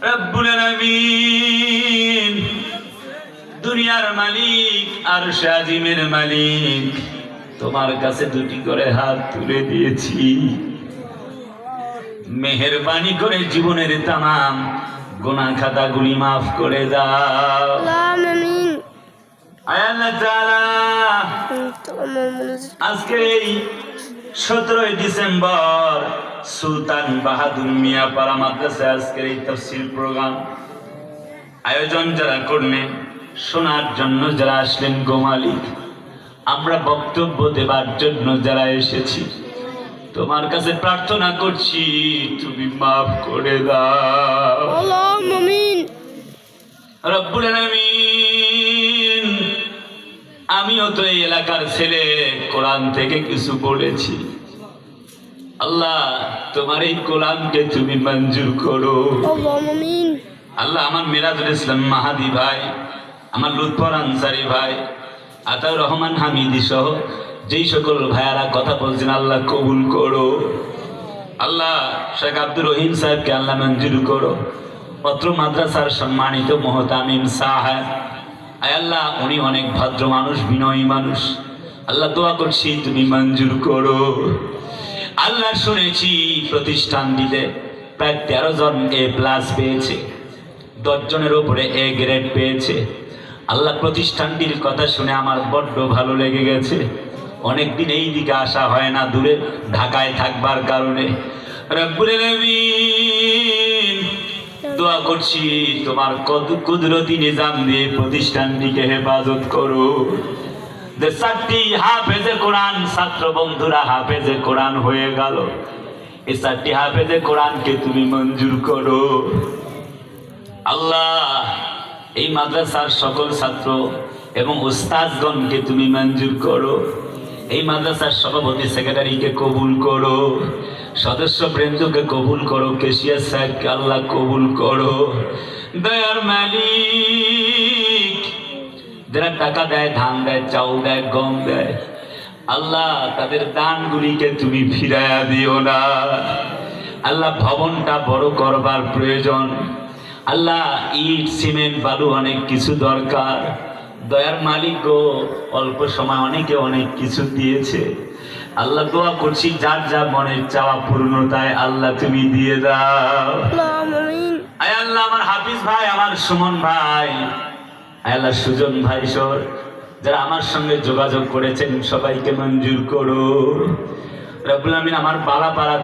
রব্বুল আলামিন দুনিয়ার মালিক আরশ আজিমের মালিক, তোমার কাছে দুটি করে হাত তুলে দিয়েছি। মেহেরবানি করে জীবনের তামাম গুনাহ খাতাগুলি মাফ করে দাও। আমিন। আল্লাহ তাআলা আজকে এই 17 ডিসেম্বর সুলতান বাহাদুর মিয়া পাড়া মাদ্রাসায় আজকের এই তাফসীর প্রোগ্রাম আয়োজন যারা করলেন, শোনার জন্য যারা আসলেন, গো মালিক, আমরা বক্তব্য দেবার জন্য যারা এসেছি, তোমার কাছে প্রার্থনা করছি তুমি মাফ করে দাও। আমিন। রব্বুল আলামিন, আমিও তো এই এলাকার ছেলে, কোরআন থেকে কিছু পড়েছি। আল্লাহ, তোমার এই কোরআনকে তুমি মঞ্জুর করো। আমিন। আল্লাহ, আমার মিরাজুল ইসলাম মাহাদি ভাই, আমার লুৎফর আনসারি ভাই, আতাউর রহমান হামিদি সহ যেই সকল ভাইয়ারা কথা বলছেন, আল্লাহ কবুল করো। আল্লাহ, শেখ আব্দুর রহিম সাহেবকে আল্লাহ মঞ্জুর করো। পত্র মাদ্রাসার সম্মানিত মোহতামিম সাহেব, আয় আল্লাহ, উনি অনেক ভদ্র মানুষ, বিনয়ী মানুষ। আল্লাহ, দোয়া করছি তুমি মঞ্জুর করো। আল্লাহ, শুনেছি প্রতিষ্ঠান দিতে প্রায় 13 জন A+ পেয়েছে, 10 জনের উপরে A গ্রেড পেয়েছে। আল্লাহ, প্রতিষ্ঠানটির কথা শুনে আমার বড্ড ভালো লেগে গেছে। অনেকদিন এই দিকে আসা হয় না, দূরে ঢাকায় থাকবার কারণে। রব্বুল আলামিন, দোয়া করছি তোমার কুদরতি নিজাম দিয়ে প্রতিষ্ঠানটিকে হেফাজত করো। যে 4টি হাফেজে কোরআন ছাত্র বন্ধুরা হাফেজে কোরআন হয়ে গেল, এই 4টি হাফেজে কোরআনকে তুমি মঞ্জুর করো। আল্লাহ, এই মাদ্রাসার সকল ছাত্র এবং উস্তাদগণকে তুমি মঞ্জুর করো। এই মাদ্রাসার সভাপতি সেক্রেটারিকে কবুল করো, সদস্য বৃন্দকে কবুল করো, কেশিয়ার সাহেবকে আল্লাহ কবুল করো। দয়ার মালিক, যারা টাকা দেয়, ধান দেয়, চাউল দেয়, গম দেয়, আল্লাহ তাদের দানগুলিকে তুমি ফিরাইয়া দিও না। আল্লাহ, ভবনটা বড় করবার প্রয়োজন। আল্লাহ, ইট সিমেন্ট বালু অনেক কিছু দরকার। দয়ার মালিক গো, অল্প সময় অনেকে অনেক কিছু দিয়েছে। আল্লাহ, দোয়া করছি যার যা মনের চাওয়া পূর্ণতায় আল্লাহ তুমি দিয়ে দাও। আয় আল্লাহ, আমার হাফিজ ভাই, আমার সুমন ভাই, আয় আল্লাহ সুজন ভাই সহ যারা আমার সঙ্গে যোগাযোগ করেছেন সবাইকে মঞ্জুর করো। রব্বুল আলামিন, আমার বালাপাড়া